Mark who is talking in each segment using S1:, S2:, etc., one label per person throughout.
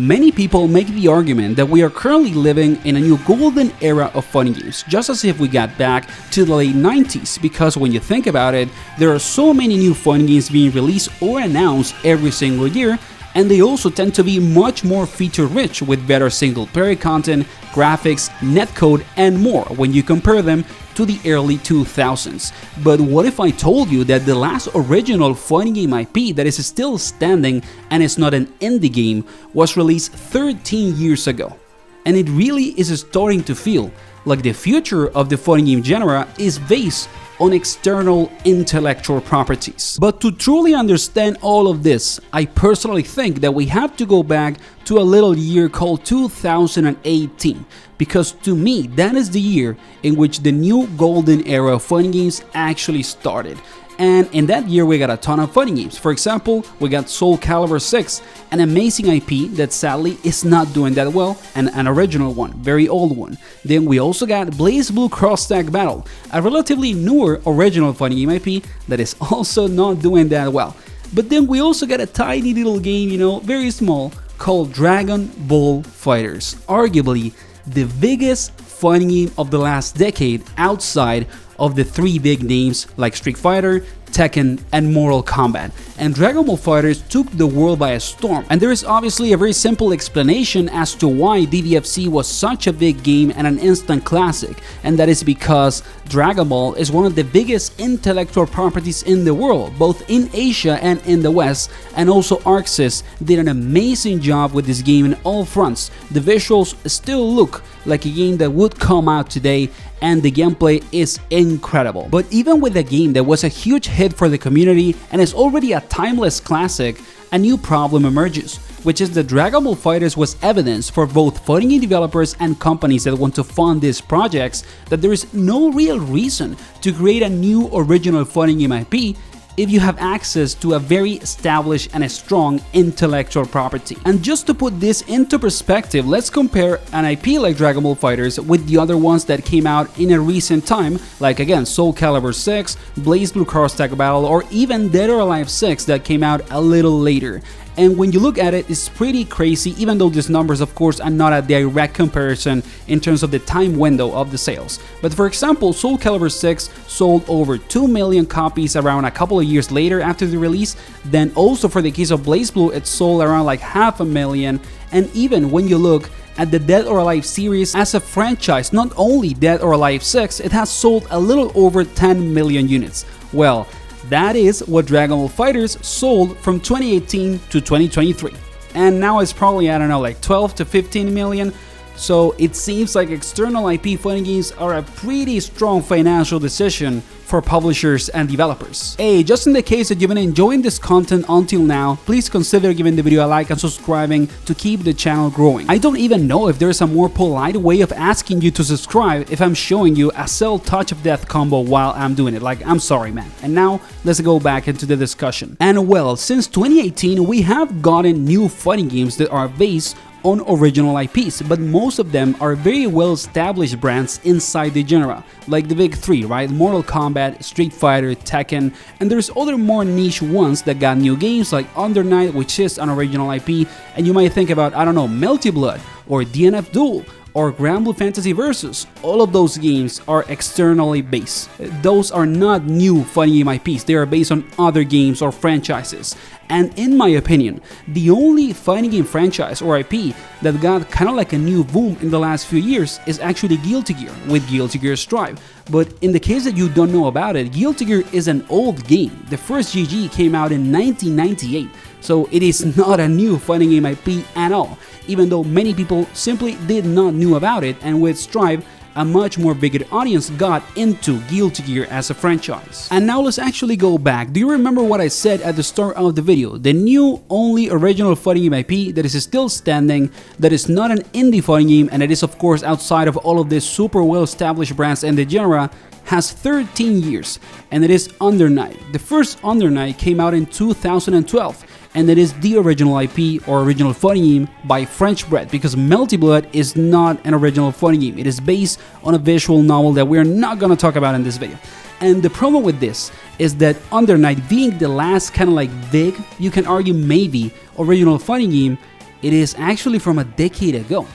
S1: Many people make the argument that we are currently living in a new golden era of fighting games, just as if we got back to the late 90s, because when you think about it, there are so many new fighting games being released or announced every single year, and they also tend to be much more feature-rich with better single-player content, graphics, netcode, and more when you compare them to the early 2000s. But what if I told you that the last original fighting game IP that is still standing and is not an indie game was released 13 years ago? And it really is starting to feel like the future of the fighting game genre is based on external intellectual properties. But to truly understand all of this, I personally think that we have to go back to a little year called 2018, because to me that is the year in which the new golden era of fighting games actually started. And in that year we got a ton of fighting games. For example, we got Soul Calibur 6, an amazing IP that sadly is not doing that well, and an original one, very old one. Then we also got BlazBlue Cross Tag Battle, a relatively newer original fighting game IP that is also not doing that well. But then we also got a tiny little game, very small, called Dragon Ball FighterZ, arguably the biggest fighting game of the last decade outside of the three big names like Street Fighter, Tekken, and Mortal Kombat. And Dragon Ball FighterZ took the world by a storm, and there is obviously a very simple explanation as to why DBFC was such a big game and an instant classic, and that is because Dragon Ball is one of the biggest intellectual properties in the world, both in Asia and in the West, and also ArcSys did an amazing job with this game in all fronts. The visuals still look like a game that would come out today, and the gameplay is incredible. But even with a game that was a huge hit for the community and is already a timeless classic, a new problem emerges, which is that Dragon Ball FighterZ was evidence for both fighting game developers and companies that want to fund these projects that there is no real reason to create a new original fighting game IP if you have access to a very established and a strong intellectual property. And just to put this into perspective, let's compare an IP like Dragon Ball FighterZ with the other ones that came out in a recent time, like again Soul Calibur 6, BlazBlue Cross Tag Battle, or even Dead or Alive 6 that came out a little later. And when you look at it, it's pretty crazy, even though these numbers of course are not a direct comparison in terms of the time window of the sales. But for example, Soul Calibur 6 sold over 2 million copies around a couple of years later after the release. Then also for the case of BlazBlue, it sold around like 500,000. And even when you look at the Dead or Alive series as a franchise, not only Dead or Alive 6, it has sold a little over 10 million units. Well, that is what Dragon Ball FighterZ sold from 2018 to 2023. And now it's probably, I don't know, like 12 to 15 million. So it seems like external IP fighting games are a pretty strong financial decision for publishers and developers. Hey, just in the case that you've been enjoying this content until now, please consider giving the video a like and subscribing to keep the channel growing. I don't even know if there's a more polite way of asking you to subscribe if I'm showing you a Cell Touch of Death combo while I'm doing it. Like, I'm sorry, man. And now let's go back into the discussion. And well, since 2018 we have gotten new fighting games that are based on original IPs, but most of them are very well established brands inside the genre, like the big three, right? Mortal Kombat, Street Fighter, Tekken, and there's other more niche ones that got new games like Under Night, which is an original IP, and you might think about, I don't know, Melty Blood or DNF Duel or Granblue Fantasy Versus. All of those games are externally based. Those are not new fighting game IPs, they are based on other games or franchises. And in my opinion, the only fighting game franchise or IP that got kind of like a new boom in the last few years is actually Guilty Gear with Guilty Gear Strive. But in the case that you don't know about it, Guilty Gear is an old game. The first GG came out in 1998, so it is not a new fighting game IP at all, even though many people simply did not know about it, and with Strive, a much more bigger audience got into Guilty Gear as a franchise. And now let's actually go back. Do you remember what I said at the start of the video? The new only original fighting game IP that is still standing, that is not an indie fighting game, and it is of course outside of all of these super well established brands in the genre, has 13 years, and it is Under Night. The first Under Night came out in 2012. And it is the original IP or original fighting game by French Bread, because Melty Blood is not an original fighting game. It is based on a visual novel that we're not gonna talk about in this video. And the problem with this is that Under Night being the last kind of like big, you can argue maybe, original fighting game, it is actually from a decade ago.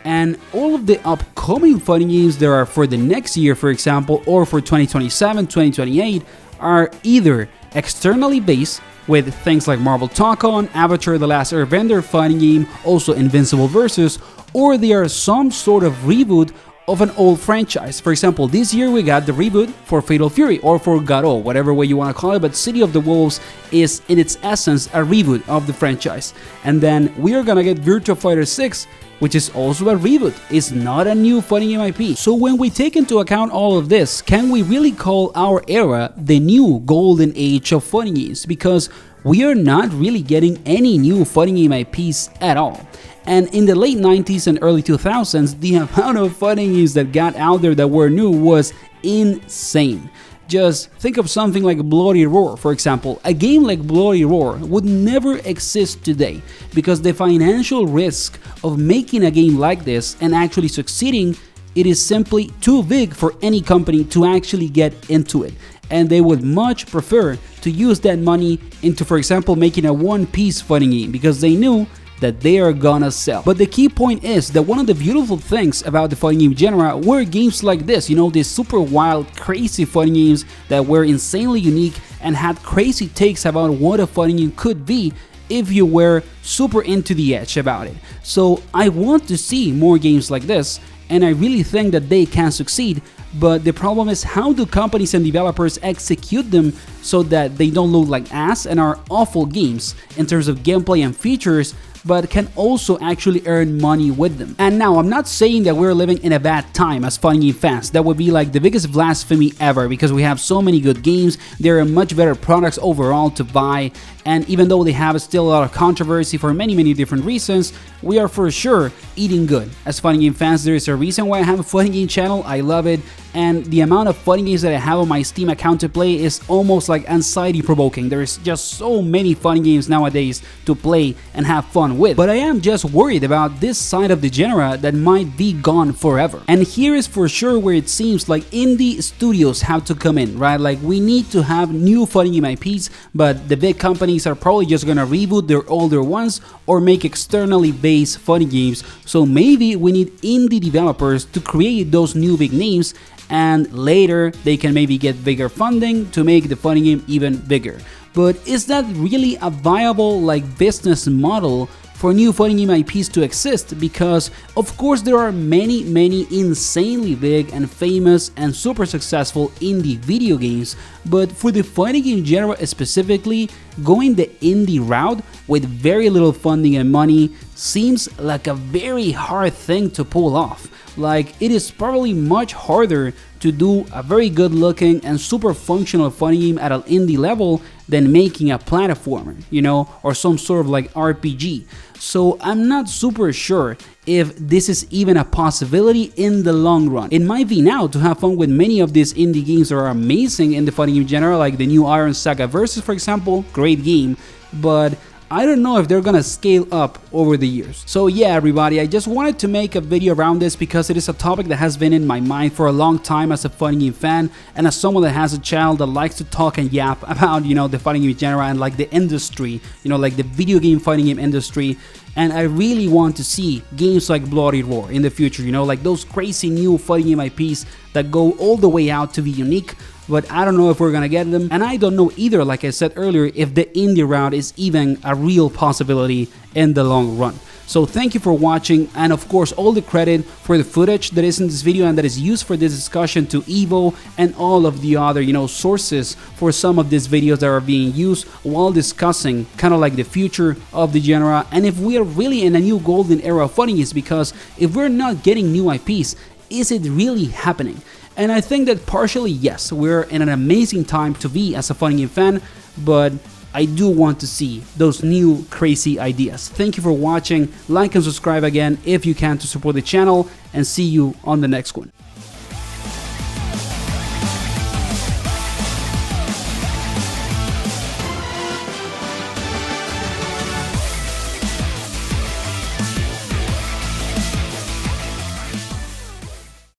S1: And all of the upcoming fighting games that are for the next year, for example, or for 2027, 2028, are either externally based, with things like Marvel Tekken, Avatar: The Last Airbender fighting game, also Invincible Versus, or they are some sort of reboot of an old franchise. For example, this year we got the reboot for Fatal Fury, or for Garo, whatever way you want to call it, but City of the Wolves is in its essence a reboot of the franchise. And then we are gonna get Virtua Fighter 6, which is also a reboot. It's not a new fighting game IP. So when we take into account all of this, can we really call our era the new golden age of fighting games? Because we are not really getting any new fighting game IPs at all. And in the late 90s and early 2000s, the amount of fighting games that got out there that were new was insane. Just think of something like Bloody Roar, for example. A game like Bloody Roar would never exist today because the financial risk of making a game like this and actually succeeding, it is simply too big for any company to actually get into it. And they would much prefer to use that money into, for example, making a one-piece fighting game because they knew that they are gonna sell. But the key point is that one of the beautiful things about the fighting game genre were games like this, you know, these super wild, crazy fighting games that were insanely unique and had crazy takes about what a fighting game could be if you were super into the edge about it. So I want to see more games like this, and I really think that they can succeed. But the problem is, how do companies and developers execute them so that they don't look like ass and are awful games in terms of gameplay and features, but can also actually earn money with them? And now, I'm not saying that we're living in a bad time as fighting game fans. That would be like the biggest blasphemy ever, because we have so many good games, there are much better products overall to buy, and even though they have still a lot of controversy for many different reasons, we are for sure eating good. As fighting game fans, there is a reason why I have a fighting game channel. I love it, and the amount of fighting games that I have on my Steam account to play is almost like anxiety provoking. There is just so many fighting games nowadays to play and have fun with. But I am just worried about this side of the genre that might be gone forever. And here is for sure where it seems like indie studios have to come in, right? Like, we need to have new fighting game IPs, but the big companies are probably just gonna reboot their older ones or make externally based fighting games. So maybe we need indie developers to create those new big names, and later they can maybe get bigger funding to make the fighting game even bigger. But is that really a viable business model for new fighting game IPs to exist? Because of course there are many insanely big and famous and super successful indie video games, but for the fighting game genre specifically, going the indie route with very little funding and money seems like a very hard thing to pull off. Like, it is probably much harder to do a very good looking and super functional fighting game at an indie level than making a platformer, you know, or some sort of RPG. So I'm not super sure if this is even a possibility in the long run. It might be now to have fun with many of these indie games that are amazing in the fighting game genre, like the new Iron Saga Versus, for example, great game, but I don't know if they're gonna scale up over the years. So yeah, everybody, I just wanted to make a video around this because it is a topic that has been in my mind for a long time as a fighting game fan, and as someone that has a child that likes to talk and yap about, you know, the fighting game genre and like the industry, you know, like the video game fighting game industry. And I really want to see games like Bloody Roar in the future, you know, like those crazy new fighting game IPs that go all the way out to be unique. But I don't know if we're gonna get them, and I don't know either, like I said earlier, if the indie route is even a real possibility in the long run. So thank you for watching, and of course all the credit for the footage that is in this video and that is used for this discussion to Evo and all of the other, you know, sources for some of these videos that are being used while discussing kind of like the future of the genre, and if we are really in a new golden era of fighting games, because if we're not getting new IPs, is it really happening? And I think that partially yes, we're in an amazing time to be as a fighting game fan, but I do want to see those new crazy ideas. Thank you for watching, like and subscribe again if you can to support the channel, and see you on the next one.